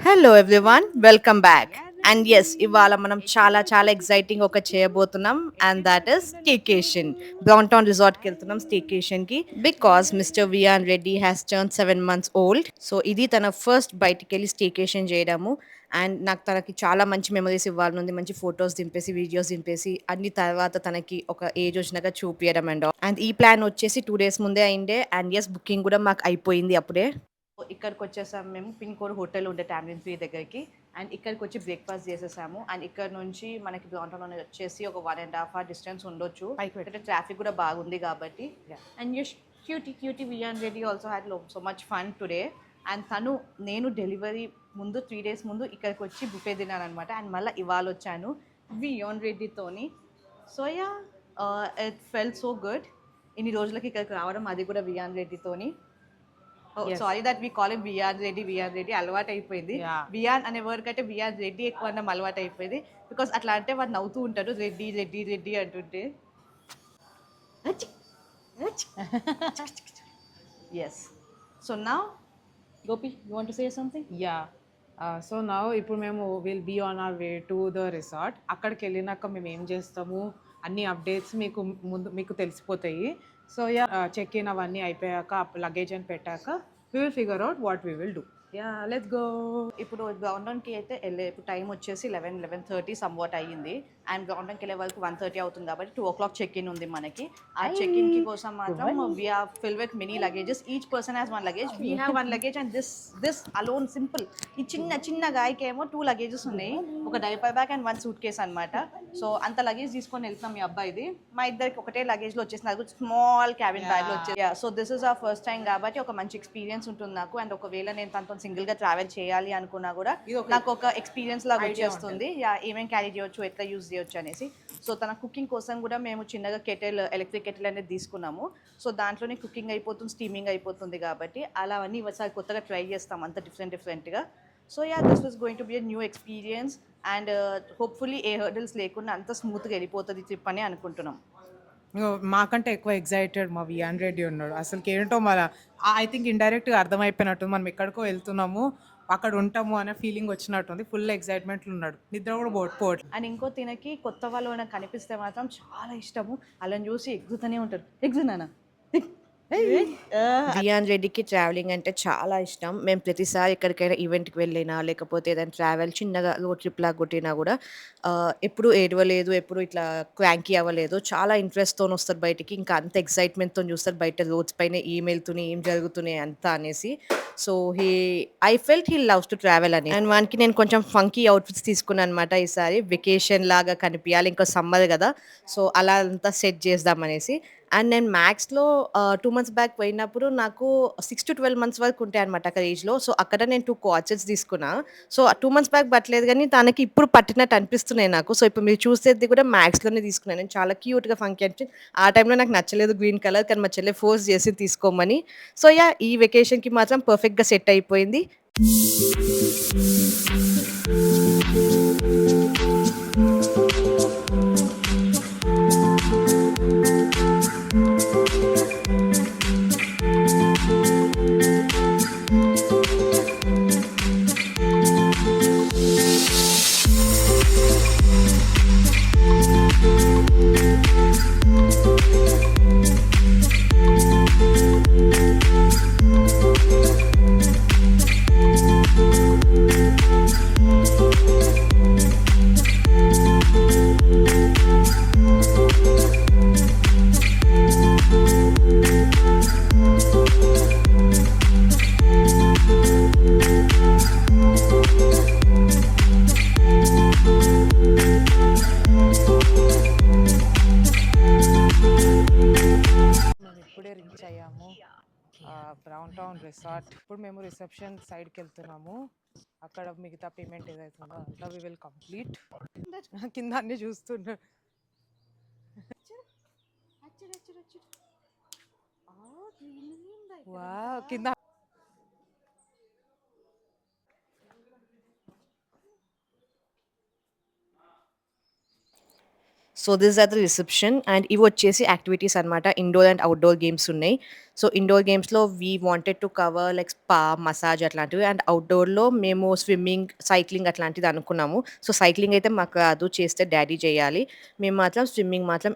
Hello everyone welcome back and yes ఇవాళ మనం చాలా ఎక్సైటింగ్ ఒక చేయబోతున్నాం and that is staycation downtown రిసార్ట్కి వెళ్తున్నాం స్టేకేషన్కి because mister Viaan Reddy has turn 7 months old so ఇది తన ఫస్ట్ బయటికి వెళ్ళి స్టేకేషన్ చేయడము అండ్ నాకు తనకి చాలా మంచి మెమరీస్ ఇవ్వాలనుంది మంచి ఫొటోస్ దింపేసి వీడియోస్ దింపేసి అన్ని తర్వాత తనకి ఒక ఏజ్ వచ్చినాక చూపించడం అండ్ ఈ ప్లాన్ వచ్చేసి 2 days ముందే అయిండే అండ్ ఎస్ బుకింగ్ కూడా మాకు అయిపోయింది అప్పుడే ఇక్కడికి వచ్చేసాము మేము పిన్ కోడ్ హోటల్ ఉండే టామ్లిన్ ఫ్రీ దగ్గరికి అండ్ ఇక్కడికి వచ్చి బ్రేక్ఫాస్ట్ చేసేసాము అండ్ ఇక్కడ నుంచి మనకి డౌన్టౌన్ వచ్చేసి ఒక 1.5 hour డిస్టెన్స్ ఉండొచ్చు ఇక్కడ ట్రాఫిక్ కూడా బాగుంది కాబట్టి and you cutie Vian Reddy also had so much fun today and తను నేను డెలివరీ ముందు 3 days ముందు ఇక్కడికి వచ్చి బుఫే తిన్నాను అనమాట అండ్ మళ్ళీ ఇవాళ వచ్చాను వియాన్ రెడ్డితోని so ya it felt so good ఇన్ని రోజులకి ఇక్కడికి రావడం అది కూడా వియాన్ రెడ్డితోని sorry that we call him VR Reddy అలవాటు అయిపోయింది విఆర్ అనే వర్డ్ కంటే విఆర్ రెడ్డి ఎక్కువ అన్నం అలవాటు అయిపోయింది బికాస్ అట్లా అంటే వాడు నవ్వుతూ ఉంటాడు రెడ్డి రెడ్డి రెడ్డి అంటుంటే ఎస్ సో నా Gopi you want to say something so నా ఇప్పుడు మేము will be on our way to the resort. అక్కడికి వెళ్ళినాక మేము ఏం చేస్తాము అన్ని అప్డేట్స్ మీకు తెలిసిపోతాయి. సో చెక్ ఇన్ అవన్నీ అయిపోయాక లగేజ్ అని పెట్టాక we will figure out what we will do. Let's go. ఇప్పుడు డౌన్టౌన్కి అయితే ఇప్పుడు టైం వచ్చేసి 11:30 సమ్వాట్ అయ్యింది అండ్ డౌన్టౌన్కి వెళ్ళే వరకు 1:30 అవుతుంది కాబట్టి 2 o'clock చెక్ ఇన్ ఉంది మనకి ఆ చెక్ ఇన్ కి కోసం మాత్రం we have fill with many luggages each person has 1 luggage we have 1 luggage and this alone simple ఈ చిన్న గాయకి ఏమో 2 luggages ఉన్నాయి ఒక డైపర్ బ్యాగ్ అండ్ 1 suitcase అనమాట సో అంత లగేజ్ తీసుకొని వెళ్తున్నాం మీ అబ్బాయిది మా ఇద్దరికి ఒకటే లగేజ్ లో వచ్చేసి నాకు స్మాల్ క్యాబిన్ బ్యాగ్ లో వచ్చేది సో దిస్ ఇస్ ఆ ఫస్ట్ టైం కాబట్టి ఒక మంచి ఎక్స్పీరియన్స్ ఉంటుంది నాకు అండ్ ఒకవేళ నేను తనతో సింగిల్ గా ట్రావెల్ చేయాలి అనుకున్నా కూడా నాకు ఒక ఎక్స్పీరియన్స్ లాగా వచ్చేస్తుంది ఏమేమి క్యారీ చేయొచ్చు ఎట్లా యూజ్ చేయొచ్చు అనేసి సో తన కుకింగ్ కోసం కూడా మేము చిన్నగా ఎలక్ట్రిక్ కెటిల్ అనేది తీసుకున్నాము సో దాంట్లోనే కుకింగ్ అయిపోతుంది స్టీమింగ్ అయిపోతుంది కాబట్టి అలా అన్నీ ఒకసారి కొత్తగా ట్రై చేస్తాం అంత డిఫరెంట్గా so this was going to be a new experience and hopefully A hurdles లేకుండా అంత స్మూత్గా వెళ్ళిపోతుంది ట్రిప్ అని అనుకుంటున్నాం. మాకంటే ఎక్కువ ఎగ్జైటెడ్ మా వియాన్ రెడ్డి ఉన్నాడు. అసలు ఏంటో మన ఐ థింక్ ఇండైరెక్ట్గా అర్థమైపోయినట్టు మనం ఎక్కడికో వెళ్తున్నాము అక్కడ ఉంటాము అనే ఫీలింగ్ వచ్చినట్టుంది. ఫుల్ ఎగ్జైట్మెంట్లో ఉన్నాడు. నిద్ర కూడా పోవట్లేదు. అండ్ ఇంకో తినకి కొత్త వాళ్ళు నాకు కనిపిస్తే మాత్రం చాలా ఇష్టము వాళ్ళని చూసి ఎగ్గుతూనే ఉంటారు ఎగ్గునానా వియాన్ రెడ్డికి ట్రావెలింగ్ అంటే చాలా ఇష్టం మేము ప్రతిసారి ఎక్కడికైనా ఈవెంట్కి వెళ్ళినా లేకపోతే ఏదైనా ట్రావెల్ చిన్నగా రోడ్ ట్రిప్ లాగా కొట్టినా కూడా ఎప్పుడు ఏడవలేదు ఎప్పుడు ఇట్లా క్వాంకీ అవ్వలేదు చాలా ఇంట్రెస్ట్తో వస్తారు బయటికి ఇంకా అంత ఎక్సైట్మెంట్తో చూస్తారు బయట రోడ్స్ పైన ఏం వెళ్తున్నాయి ఏం జరుగుతున్నాయి అంతా అనేసి so I felt he loves to travel అని అండ్ వానికి నేను కొంచెం ఫంకీ అవుట్ఫిట్స్ తీసుకున్నాను అనమాట ఈసారి వెకేషన్ లాగా కనిపించాలి ఇంకా సమ్మర్ కదా సో అలా అంతా సెట్ చేద్దాం అనేసి అండ్ నేను మ్యాథ్స్లో 2 months బ్యాక్ పోయినప్పుడు నాకు 6 to 12 months వరకు ఉంటాయి అనమాట అక్కడ ఏజ్లో సో అక్కడ నేను 2 corsets తీసుకున్నా సో 2 months బ్యాక్ పట్టలేదు కానీ తనకి ఇప్పుడు పట్టినట్టు అనిపిస్తున్నాయి నాకు సో ఇప్పుడు మీరు చూసేది కూడా మ్యాథ్స్లోనే తీసుకున్నాను నేను చాలా క్యూట్గా ఫంకీ అనిపించింది ఆ టైంలో నాకు నచ్చలేదు గ్రీన్ కలర్ కానీ మా చెల్లె ఫోర్స్ చేసి తీసుకోమని సో ఈ వెకేషన్కి మాత్రం పర్ఫెక్ట్గా సెట్ అయిపోయింది. ఇప్పుడే రీచ్ అయ్యాము బ్రౌన్ టౌన్ రిసార్ట్. ఇప్పుడు మేము రిసెప్షన్ సైడ్కి వెళ్తున్నాము. అక్కడ మిగతా పేమెంట్ ఏదైతుందో అట్లా వి విల్ కంప్లీట్. కింద అన్ని చూస్తున్నారు కింద so this are the reception and ఇవి వచ్చేసి యాక్టివిటీస్ అనమాట. ఇండోర్ అండ్ అవుట్‌డోర్ గేమ్స్ ఉన్నాయి. సో ఇండోర్ గేమ్స్‌లో we wanted to cover like spa, massage అట్లాంటివి. అండ్ అవుట్‌డోర్‌లో మేము స్విమ్మింగ్, సైక్లింగ్ అట్లాంటిది అనుకున్నాము. సో సైక్లింగ్ అయితే మాకు రాదు. చేస్తే డ్యాడీ చేయాలి. మేము మాత్రం స్విమ్మింగ్ మాత్రం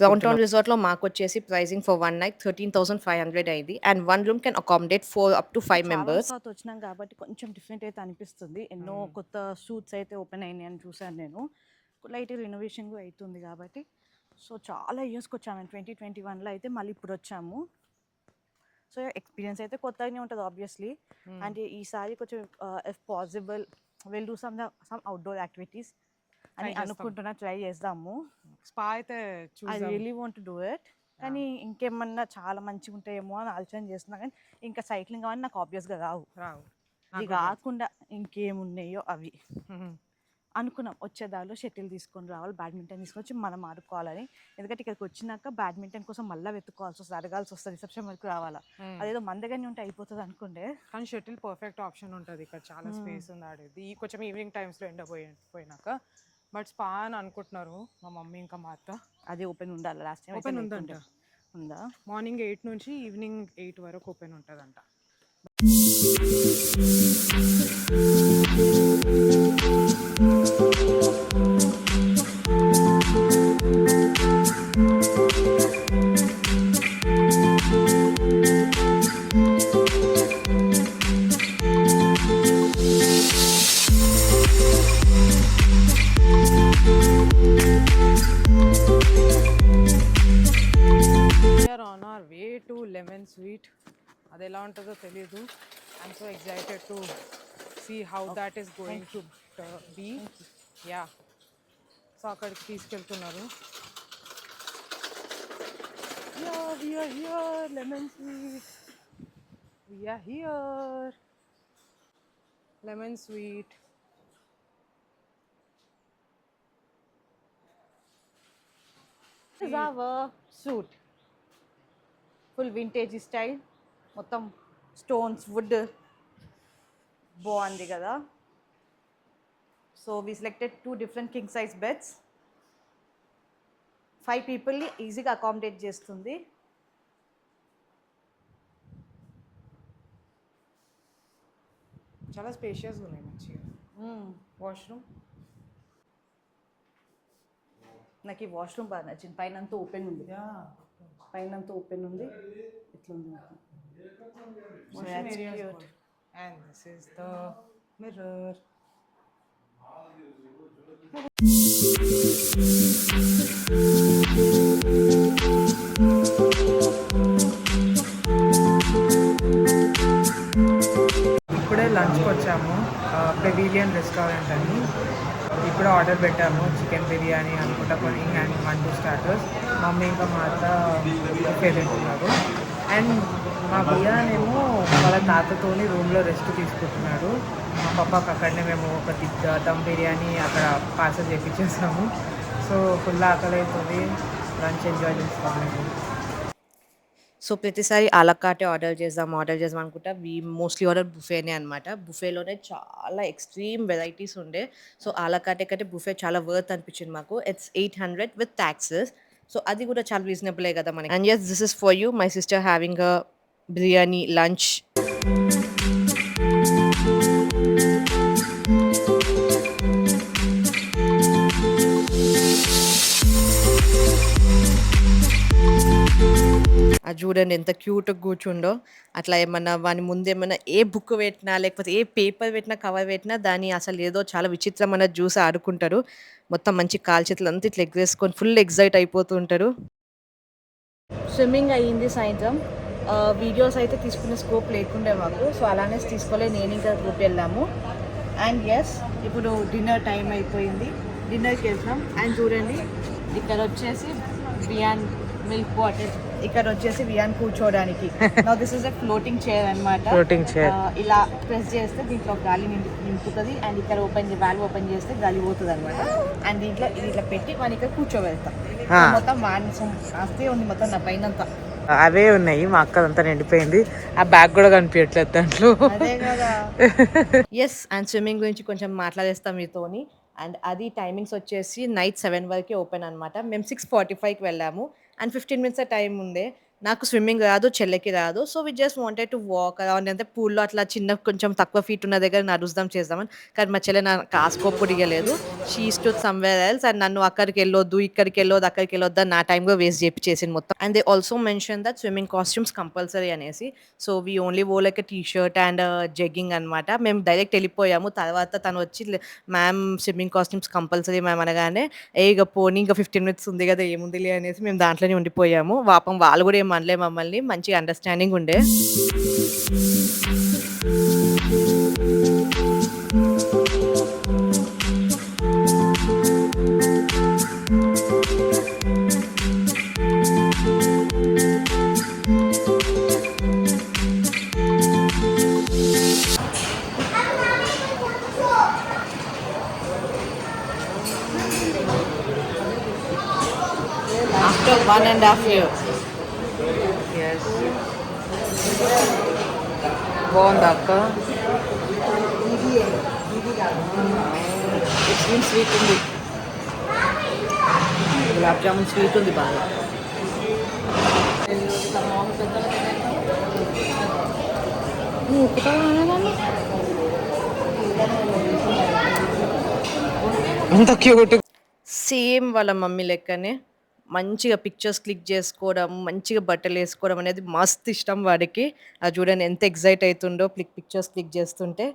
డౌన్ టౌన్ రిసార్ట్‌లో మాకొచ్చేసి ప్రైజింగ్ ఫర్ 1 నైట్ 13,500 అయింది. And 1 room can accommodate 4 up to 5 చాలా మెంబర్స్. తర్వాత వచ్చినాం కాబట్టి కొంచెం డిఫరెంట్ అయితే అనిపిస్తుంది. ఎన్నో కొత్త షూట్స్ అయితే ఓపెన్ అయినాయని చూసాను నేను. లైట్ రినోవేషన్ కూడా అవుతుంది కాబట్టి. సో చాలా ఇయర్స్కి వచ్చాము. 2021లో అయితే మళ్ళీ ఇప్పుడు వచ్చాము. సో ఎక్స్పీరియన్స్ అయితే కొత్తగానే ఉంటుంది ఆబ్వియస్లీ. అండ్ ఈసారి కొంచెం if possible will do some outdoor activities అని అనుకుంటున్నా. ట్రై చేద్దాము. స్పా అయితే ఐ చూద్దాం. Really want to do it. కానీ ఇంకేమన్నా చాలా మంచిగా ఉంటాయేమో అని ఆలోచన చేస్తున్నా. కానీ ఇంకా సైక్లింగ్ అవన్నీ నాకు ఆబ్వియస్గా రావు. రావు. ఇది కాకుండా ఇంకేమున్నాయో అవి అనుకున్నాం. వచ్చే దారిలో షటిల్ తీసుకొని రావాలి, బ్యాడ్మింటన్ తీసుకొని వచ్చి మనం ఆడుకోవాలని. ఎందుకంటే ఇక్కడికి వచ్చినాక బ్యాడ్మింటన్ కోసం మళ్ళీ వెతుక్కోవాల్సి వస్తుంది, అడగాల్సి వస్తుంది, రిసెప్షన్ వరకు రావాలా. అదేదో మన దగ్గరనే ఉంటే అయిపోతుంది అనుకుంటే. కానీ షటిల్ పర్ఫెక్ట్ ఆప్షన్ ఉంటుంది. ఇక్కడ చాలా స్పేస్ ఉంది ఆడేది. కొంచెం ఈవినింగ్ టైమ్స్లో పోయినాక. బట్ స్పా అని అనుకుంటున్నారు మా మమ్మీ ఇంకా మా అత్త. అది ఓపెన్ ఉండాలి. లాస్ట్ టైం ఓపెన్ ఉందంట. ఉందా? మార్నింగ్ 8 నుంచి ఈవినింగ్ 8 వరకు ఓపెన్ ఉంటుందంట. On our way to lemon suite. అది ఎలా ఉంటుందో తెలియదు. I'm so excited to see how that is going to be. Yeah, so అక్కడికి తీసుకెళ్తున్నారు. Lemon suite, here lemon suite. This is our suit. Full vintage style. మొత్తం stones, wood బాగుంది కదా. So we selected 2 different king size beds. 5 పీపుల్ని ఈజీగా accommodate చేస్తుంది. చాలా స్పేషియస్గా ఉన్నాయి, మంచిగా. వాష్రూమ్, నాకు ఈ వాష్రూమ్ బాగా నచ్చింది. పైన అంతా ఓపెన్ ఉంది. పైన అంతా ఓపెన్ ఉంది. ఇట్లుంది. and this is the mirror. ఇప్పుడే లంచ్కి వచ్చాము, పెవిలియన్ రెస్టారెంట్ అని. ఇప్పుడు ఆర్డర్ పెట్టాము చికెన్ బిర్యానీ అనుకుంటా, పుడింగ్ అండ్ 1-2 స్టార్టర్స్. మమ్మీ ఇంకా మా అత్త బుఫే తింటున్నారు. అండ్ మా బియ్యానేమో వాళ్ళ తాతతోని రూమ్లో రెస్ట్ తీసుకుంటున్నాడు. మా పప్పాకి అక్కడనే మేము ఒక దమ్ బిర్యానీ అక్కడ పార్సల్ చేయించేసాము. సో ఫుల్ ఆకలి అవుతుంది, లంచ్ ఎంజాయ్ చేస్తాం మేము. సో ప్రతిసారి ఆలకాటే ఆర్డర్ చేద్దాం అనుకుంటా. మోస్ట్లీ ఆర్డర్ బుఫేనే అనమాట. బుఫేలోనే చాలా ఎక్స్ట్రీమ్ వెరైటీస్ ఉండే. సో ఆలకాటే కంటే బుఫే చాలా వర్త్ అనిపించింది మాకు. It's 800 with taxes. సో అది కూడా చాలా రీజనబులే కదా మనకి. And yes, this is for you, my sister having a biryani lunch. అది చూడండి ఎంత క్యూట్‌గా కూర్చుండో. అట్లా ఏమన్నా వాని ముందేమన్నా ఏ బుక్ పెట్టినా, లేకపోతే ఏ పేపర్ పెట్టినా, కవర్ పెట్టినా దాన్ని అసలు ఏదో చాలా విచిత్రమైన చూసి ఆడుకుంటారు. మొత్తం మంచి కాలు చేతులంతా ఇట్లా ఎగరేసుకొని ఫుల్ ఎక్సైట్ అయిపోతూ ఉంటారు. స్విమ్మింగ్ అయ్యింది సాయంత్రం. వీడియోస్ అయితే తీసుకునే స్కోప్ లేకుండే మాకు. సో అలానే తీసుకోలే. నేను ఇంకా గ్రూప్ వెళ్ళాము. అండ్ ఎస్, ఇప్పుడు డిన్నర్ టైం అయిపోయింది. డిన్నర్కి వెళ్తున్నాం. అండ్ చూడండి, ఇక్కడ వచ్చేసి వియాన్ మిల్క్ బాటిల్, ఇక్కడ వచ్చేసి వియాన్ కూర్చోవడానికి. Now this is a floating chair అన్నమాట. ఫ్లోటింగ్ చైర్ ఇలా ప్రెస్ చేస్తే దీంట్లో గాలి నింపుతుంది. అండ్ ఇక్కడ వాల్వ్ ఓపెన్ చేస్తే గాలి పోతుంది అనమాట. అండ్ దీంట్లో ఇది ఇట్లా పెట్టి మనం ఇక్కడ కూర్చోబెడతాం. మొత్తం వాన్సం కాస్తే ఉంది మొత్తం నా పైన అంతా. అవే ఉన్నాయి, మా అక్క అంతా నిండిపోయింది. ఆ బ్యాగ్ కూడా కనిపించట్లేదు దాంట్లో. అదే కదా. ఎస్, అండ్ స్విమ్మింగ్ గురించి కొంచెం మాట్లాడేస్తాం మీతోని. అండ్ అది టైమింగ్స్ వచ్చేసి నైట్ 7 వరకే ఓపెన్ అనమాట. మేము 6:45కి వెళ్ళాము అండ్ 15 మినిట్సే టైం ఉండే. నాకు స్విమ్మింగ్ రాదు, చెల్లెకి రాదు. So, we just wanted to walk around అంటే పూల్‌లో అట్లా చిన్న కొంచెం తక్కువ ఫీట్ ఉన్న దగ్గర నడుద్దాం చేద్దామని. కానీ మా చెల్లె నాకు ఆ స్కోప్ కూడా ఇయ్యలేదు. She stood somewhere else and నన్ను అక్కడికెళ్ళొద్దు, ఇక్కడికెళ్ళొద్దు, అక్కడికెళ్ళొద్దు అని నా టైం కూడా వేస్ట్ చేపిచ్చేసింది మొత్తం. And they also mention that swimming costumes compulsory అనేసి. So, we only wore like a T shirt and jogging అనమాట. మేము డైరెక్ట్ ఎళ్ళిపోయాము. తర్వాత తనొచ్చి ma'am swimming costumes compulsory ma'am అనగానే, ఇగ పోనీ ఇంక 15 మినిట్స్ ఉంది గదా! ఏముందిలే అనేసి మేము దాంట్లోనే ఉండిపోయాము. పాపం వాళ్ళు గూడా ఏమి అనలే మమ్మల్ని. మంచిగా అండర్‌స్టాండింగ్ ఉండే. After 1.5 years. ఎస్ బాగుందా అక్క? ఐస్‌క్రీమ్ స్వీట్ ఉంది. గులాబ్ జామున్ స్వీట్ ఉంది బాగా. ఎంత క్యూట్. సేమ్ వాళ్ళ మమ్మీ లెక్కనే మంచిగా పిక్చర్స్ క్లిక్ చేసుకోవడం, మంచిగా బట్టలేసుకోవడం అనేది మస్త్ ఇష్టం వాడికి. అది చూడండి ఎంత ఎక్సైట్ అయితుండో పిక్చర్స్ క్లిక్ చేస్తుంటే.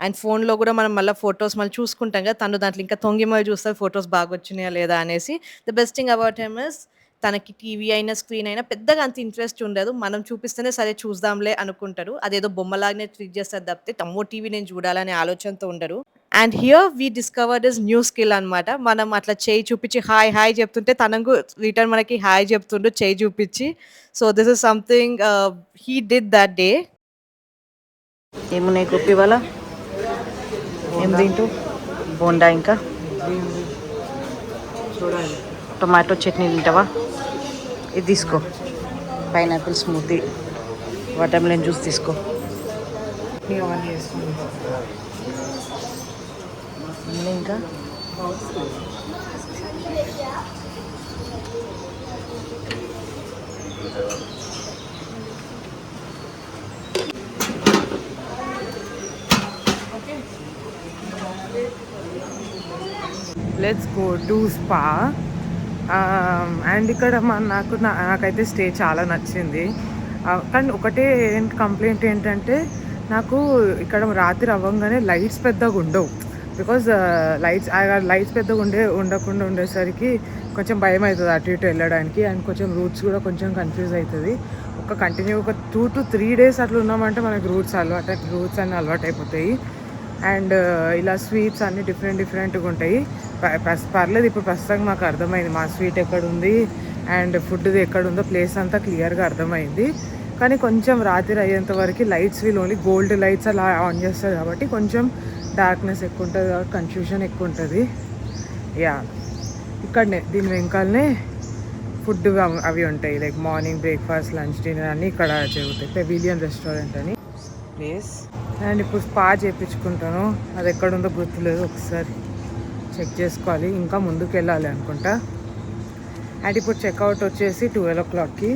అండ్ ఫోన్‌లో గూడా మనం మళ్ళా ఫోటోస్ మళ్ళీ చూసుకుంటాం గదా! తను దాంట్లో ఇంకా తొంగి మరి చూస్తది ఫోటోస్ బాగొచ్చినాయా లేదా అనేసి. The best thing about him is తనకి టీవీ అయినా, స్క్రీన్ అయినా పెద్దగా అంత ఇంట్రెస్ట్ ఉండదు. మనం చూపిస్తేనే సరే చూద్దాంలే అనుకుంటాడు. అదేదో బొమ్మలాగానే ట్రీట్ చేస్తారు తప్పితే, అమ్మో! టీవీ నేను చూడాలనే ఆలోచనతో ఉండరు. And here we discovered his new skill అనమాట. మనం అట్లా చెయ్యి చూపించి హాయ్, హాయ్ చెప్తుంటే తనకు రిటర్న్ మనకి హాయ్ చెప్తుండు చెయ్యి చూపించి. So, this is something he did that day. ఏమున్నాయి గొప్పి ఇవాళ? ఏం తింటూ? బోండా ఇంకా చూడండి టొమాటో చట్నీ తింటావా? ఇది తీసుకో, పైనాపిల్ స్మూతీ, వాటర్మెలన్ జ్యూస్ తీసుకో. అవన్నీ వేసుకుంది. ఇంకా let's go to spa. And ఇక్కడ నాకైతే స్టే చాలా నచ్చింది. కానీ ఒకటే కంప్లైంట్ ఏంటంటే, నాకు ఇక్కడ రాత్రి అవ్వగానే లైట్స్ పెద్దగా ఉండవు. బికాజ్ లైట్స్ పెద్దగా ఉండకుండా ఉండేసరికి కొంచెం భయం అవుతుంది అటు ఇటు వెళ్ళడానికి. అండ్ కొంచెం రూట్స్ కూడా కొంచెం కన్ఫ్యూజ్ అవుతుంది. ఒక 2 to 3 డేస్ అట్లా ఉన్నామంటే మనకి రూట్స్ అన్నీ అలవాటు అయిపోతాయి. అండ్ ఇలా స్వీట్స్ అన్నీ డిఫరెంట్గా ఉంటాయి. పర్లేదు, ఇప్పుడు ప్రస్తుతం మాకు అర్థమైంది మా స్వీట్ ఎక్కడ ఉంది అండ్ ఫుడ్ది ఎక్కడ ఉందో ప్లేస్ అంతా క్లియర్గా అర్థమైంది. కానీ కొంచెం రాత్రి అయ్యేంత వరకు lights wheel only gold lights అలా ఆన్ చేస్తారు కాబట్టి కొంచెం డార్క్నెస్ ఎక్కువ ఉంటుంది కాబట్టి కన్ఫ్యూజన్ ఎక్కువ ఉంటుంది. యా, ఇక్కడనే దీని వెనకాలనే ఫుడ్ అవి ఉంటాయి. Like morning breakfast, lunch, dinner అన్నీ ఇక్కడ జరుగుతాయి. పెవిలియన్ రెస్టారెంట్ అని ప్లేస్. అండ్ ఇప్పుడు స్పా చేయించుకుంటాను. అది ఎక్కడుందో గుర్తులేదు, ఒకసారి చెక్ చేసుకోవాలి. ఇంకా ముందుకు వెళ్ళాలి అనుకుంటా. అండ్ ఇప్పుడు చెక్అవుట్ వచ్చేసి 12 o'clockకి.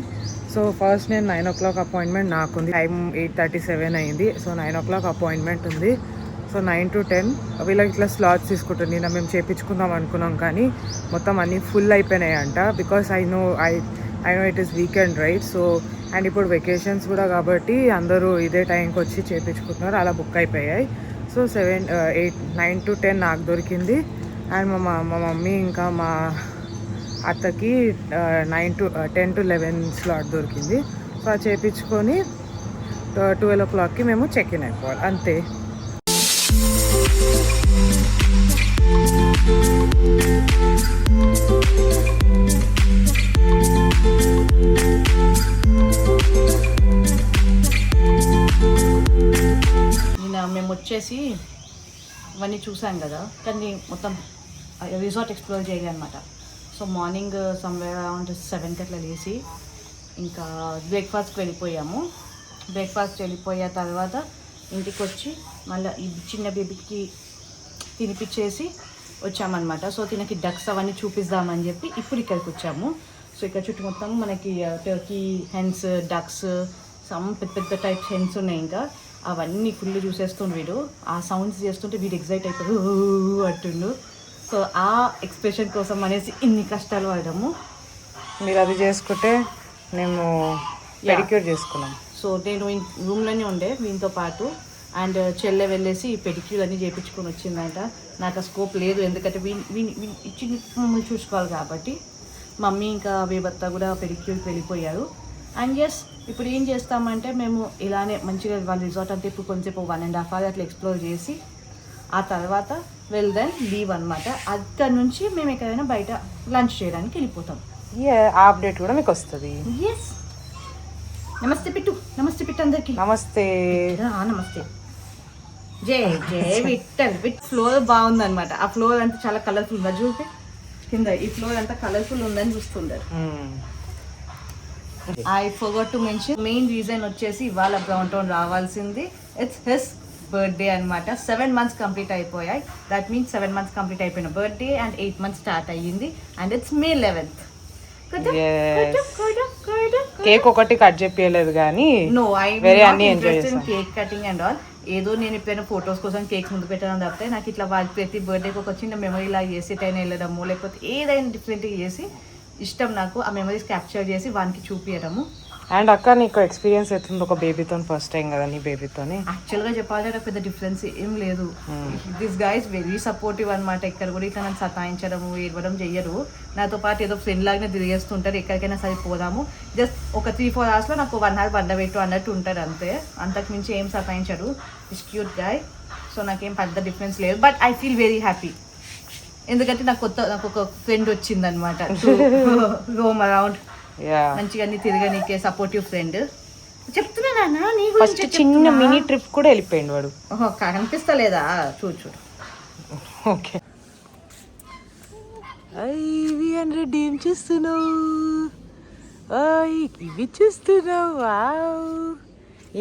సో ఫస్ట్ నేను 9 o'clock అపాయింట్మెంట్ నాకుంది. టైం 8:37 అయింది. సో 9 o'clock అపాయింట్మెంట్ ఉంది. సో 9 to 10 వీళ్ళకి ఇట్లా స్లాట్స్ తీసుకుంటుంది. నిన్న మేము చేయించుకుందాం అనుకున్నాం కానీ మొత్తం అన్నీ ఫుల్ అయిపోయినాయి అంట. Because I know it is weekend right. So and ఇప్పుడు వెకేషన్స్ కూడా కాబట్టి అందరూ ఇదే టైంకి వచ్చి చేయించుకుంటున్నారు, అలా బుక్ అయిపోయాయి. సో 9 to 10 నాకు దొరికింది. అండ్ మా మమ్మీ ఇంకా మా అత్తకి 10 to 11 స్లాట్ దొరికింది. సో అది చేయించుకొని 12 o'clockకి మేము చెక్ ఇన్ అయిపోవాలి అంతే. మేము వచ్చేసి ఇవన్నీ చూసాం కదా, కానీ మొత్తం రిసార్ట్ ఎక్స్ప్లోర్ చేయాలి అనమాట. సో మార్నింగ్ సమ్వేర్ అరౌండ్ 7కి అట్లా లేచి ఇంకా బ్రేక్ఫాస్ట్కి వెళ్ళిపోయాము. బ్రేక్ఫాస్ట్ వెళ్ళిపోయే తర్వాత ఇంటికి వచ్చి మళ్ళీ ఈ చిన్న బేబీకి తినిపించేసి వచ్చామన్నమాట. సో తినకి డక్స్ అవన్నీ చూపిద్దామని చెప్పి ఇప్పుడు ఇక్కడికి వచ్చాము. సో ఇక్కడ చుట్టూ మొత్తం మనకి టర్కీ హెన్స్, డక్స్, సమ్ పెద్ద పెద్ద టైప్స్ హెన్స్ ఉన్నాయి. ఇంకా అవన్నీ ఫుల్ చూసేస్తుండు వీడు. ఆ సౌండ్స్ చేస్తుంటే వీడు ఎగ్జైట్ అయిపోయి అంటుండు. సో ఆ ఎక్స్ప్రెషన్ కోసం అనేసి ఇన్ని కష్టాలు పడము. మీరు అది చేసుకుంటే మేము పెడిక్యూర్ చేసుకున్నాం. సో నేను రూమ్లోనే ఉండే వీనితో పాటు, అండ్ చెల్లె వెళ్ళేసి పెడిక్యూర్ అన్నీ చేయించుకొని వచ్చిందంట. నాకు ఆ స్కోప్ లేదు, ఎందుకంటే ఇచ్చి మమ్మల్ని చూసుకోవాలి కాబట్టి. మమ్మీ ఇంకా బేబత్తా కూడా పెడిక్యూర్కి వెళ్ళిపోయారు. అండ్ ఎస్, ఇప్పుడు ఏం చేస్తామంటే మేము ఇలానే మంచిగా వాళ్ళ రిసార్ట్ అంతా ఇప్పుడు కొంచెంసేపు 1.5 hours అట్లా ఎక్స్ప్లోర్ చేసి ఆ తర్వాత దెన్ లీవ్ అనమాట. అక్కడ నుంచి మేము ఎక్కడైనా బయట లంచ్ చేయడానికి వెళ్ళిపోతాం. ఆ అప్డేట్ కూడా మీకు వస్తుంది. ఎస్. నమస్తే పిట్టు, నమస్తే పిట్టు అందరికి. నమస్తే. నమస్తే. జై జై విట్టల్. ఫ్లోర్ బాగుందన్నమాట. ఆ ఫ్లోర్ అంతా చాలా కలర్ఫుల్ ఉందా చూపి కింద. ఈ ఫ్లోర్ అంతా కలర్ఫుల్ ఉందని చూస్తుండారు. I forgot to mention, main reason వచ్చేసి ఇవాళ బ్రౌన్ టౌన్ రావాల్సింది. ఇట్స్ హిస్ బర్త్డే అనమాట. 7 months కంప్లీట్ అయిపోయాయి. దట్ మీన్స్ 7 months కంప్లీట్ అయిపోయిన బర్త్డే అండ్ 8 months స్టార్ట్ అయ్యింది. And it's May 11th. Cake ఒకటి కట్ చెప్పలేదు కానీ నో, ఐ వేరే అన్ని enjoy interest in cake cutting and all. ఏదో నేను ఎప్పుడైనా ఫొటోస్ కోసం కేక్స్ ముందు పెట్టడం తప్పితే నాకు ఇట్లా వాళ్ళ ప్రతి బర్త్డేకి ఒక చిన్న మెమరీ ఇలా చేసి టైం వెళ్ళడము, లేకపోతే ఏదైనా డిఫరెంట్గా చేసి ఇష్టం నాకు. ఆ మెమరీస్ క్యాప్చర్ చేసి వానికి చూపించడము. అండ్ అక్క నీకు ఎక్స్పీరియన్స్ అవుతుంది ఒక బేబీతో, ఫస్ట్ టైం కదా నీ బేబీతోని. యాక్చువల్గా చెప్పాలంటే పెద్ద డిఫరెన్స్ ఏం లేదు. This guy is very supportive అనమాట. ఇక్కడ కూడా ఇట్లా నన్ను సతాయించడము, ఏడవడం చెయ్యరు. నాతో పాటు ఏదో ఫ్రెండ్ లాగానే తిరిగేస్తుంటారు. ఎక్కడికైనా సరిపోదాము, జస్ట్ ఒక 3-4 hours నాకు 1 hour బండబెట్టు అన్నట్టు ఉంటారు అంతే. అంతకు మించి ఏం సతాయించరు. Is cute guy. సో నాకేం పెద్ద డిఫరెన్స్ లేదు. But I feel very happy, ఎందుకంటే నాకు ఒక ఫ్రెండ్ వచ్చిందనమాట. రోమ్ అరౌండ్, మంచిగా అన్ని తిరగనీకే సపోర్టివ్ ఫ్రెండ్. చెప్తున్నా నీ ఫస్ట్ చిన్న మినీ ట్రిప్ కూడా వెళ్ళిపోయింది వాడు. ఓహో, కనిపిస్తలేదా? చూడు చూడు. ఓకే. విఎన్ రెడ్డి ఏం చూస్తున్నావు? ఇవి చూస్తున్నావు?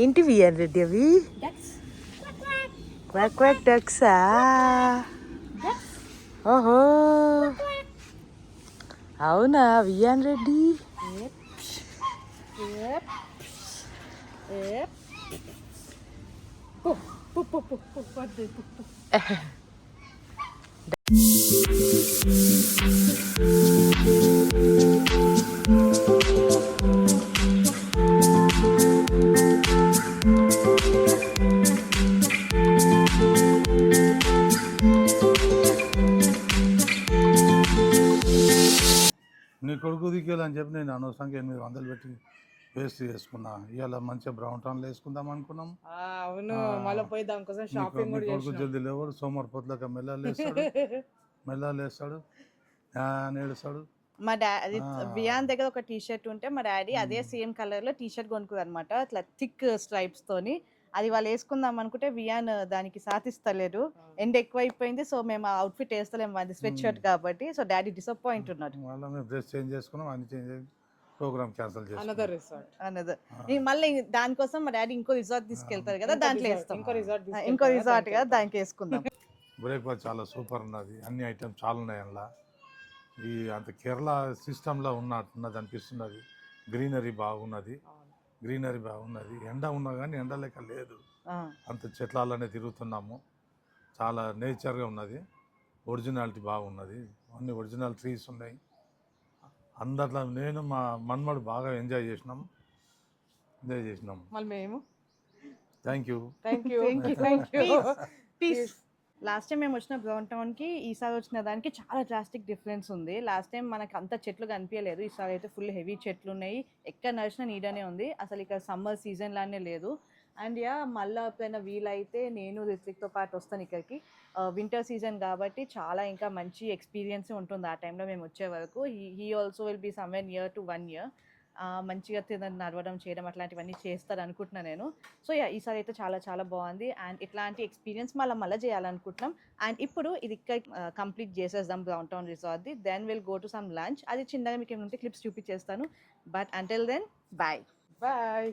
ఏంటి విఎన్ రెడ్డి అవి? క్వాక్ క్వాక్ డక్సా? ఓహో అవునా విఎన్ రెడ్డి? నీ కొడుకు దిక్కేయాలని చెప్పి నేను అనవసరంగా 800 పెట్టి వేస్ట్ చేసుకున్నా. ఇవాళ మంచిగా బ్రౌన్ టౌన్లో వేసుకుందాం అనుకున్నాం. అవును, మళ్ళీ పోయి దానికోసం షాపింగ్ కూడా కొడుకు జల్దీ లేవాడు. సోమవారం పొద్దులక మెల్లాలేస్తాడు, ఏడుస్తాడు. మా డాడీ వియాన్ దగ్గర ఒక టీ షర్ట్ ఉంటే మా డాడీ అదే సేమ్ కలర్ లో టీ షర్ట్ కొనుక్కుంది అనమాట, అట్లా థిక్ స్ట్రైప్స్ తోని. అది వాళ్ళు వేసుకుందాం అనుకుంటే వియాన్ దానికి సాధిస్తలేడు, ఎండ్ ఎక్కువైపోయింది. సో మేము ఆ అవుట్ఫిట్ వేస్తలేము, అది స్వెట్ షర్ట్ కాబట్టి. సో డాడీ డిసప్పాయింట్ ఉన్నాడు. మళ్ళీ మేము డ్రెస్ చేంజ్ చేసుకున్నాం, అన్ని చేంజ్ చేసి ప్రోగ్రామ్ క్యాన్సిల్ చేసి అన్నది మళ్ళీ దానికోసం మా డాడీ ఇంకో రిసార్ట్ తీసుకెళ్తారు కదా, దాంట్లో వేస్తాం. ఇంకో రిసార్ట్ కదా, దానికి వేసుకుందాం. బ్రేక్ఫాస్ట్ చాలా సూపర్ ఉన్నది, అన్ని ఐటమ్స్ చాలా ఉన్నాయి అందులో. ఈ అంత కేరళ సిస్టంలో ఉన్నది అనిపిస్తున్నది. గ్రీనరీ బాగున్నది. ఎండ ఉన్నా కానీ ఎండ లెక్క లేదు, అంత చెట్లలోనే తిరుగుతున్నాము. చాలా నేచర్గా ఉన్నది, ఒరిజినాలిటీ బాగున్నది. అన్ని ఒరిజినల్ ట్రీస్ ఉన్నాయి అందట్లో. నేను మా మన్మడు బాగా ఎంజాయ్ చేసినాం. మేము థ్యాంక్ యూ. లాస్ట్ టైం మేము వచ్చిన బ్రౌన్ టౌన్కి ఈసారి వచ్చిన దానికి చాలా డ్రాస్టిక్ డిఫరెన్స్ ఉంది. లాస్ట్ టైం మనకు అంత చెట్లు కనిపించలేదు, ఈసారి అయితే ఫుల్ హెవీ చెట్లు ఉన్నాయి. ఎక్కడ నడిచినా నీడనే ఉంది, అసలు ఇక్కడ సమ్మర్ సీజన్ లానే లేదు. అండ్ మళ్ళీ ఎప్పుడైనా వీలైతే నేను రిత్విక్తో పాటు వస్తాను ఇక్కడికి. వింటర్ సీజన్ కాబట్టి చాలా ఇంకా మంచి ఎక్స్పీరియన్స్ ఉంటుంది ఆ టైంలో మేము వచ్చే వరకు. He also will be somewhere near to 1 year. మంచిగా నడవడం చేయడం అట్లాంటివన్నీ చేస్తారు అనుకుంటున్నాను నేను. సో ఈసారి అయితే చాలా చాలా బాగుంది. అండ్ ఇట్లాంటి ఎక్స్పీరియన్స్ మళ్ళీ చేయాలనుకుంటున్నాం. అండ్ ఇప్పుడు ఇది ఇక్కడ కంప్లీట్ చేసేద్దాం బ్రౌన్ టౌన్ రిసార్ట్ది. Then will go to some lunch. అది చిన్నగా మీకు ఏమైనా క్లిప్స్ చూపించేస్తాను. But until then bye bye.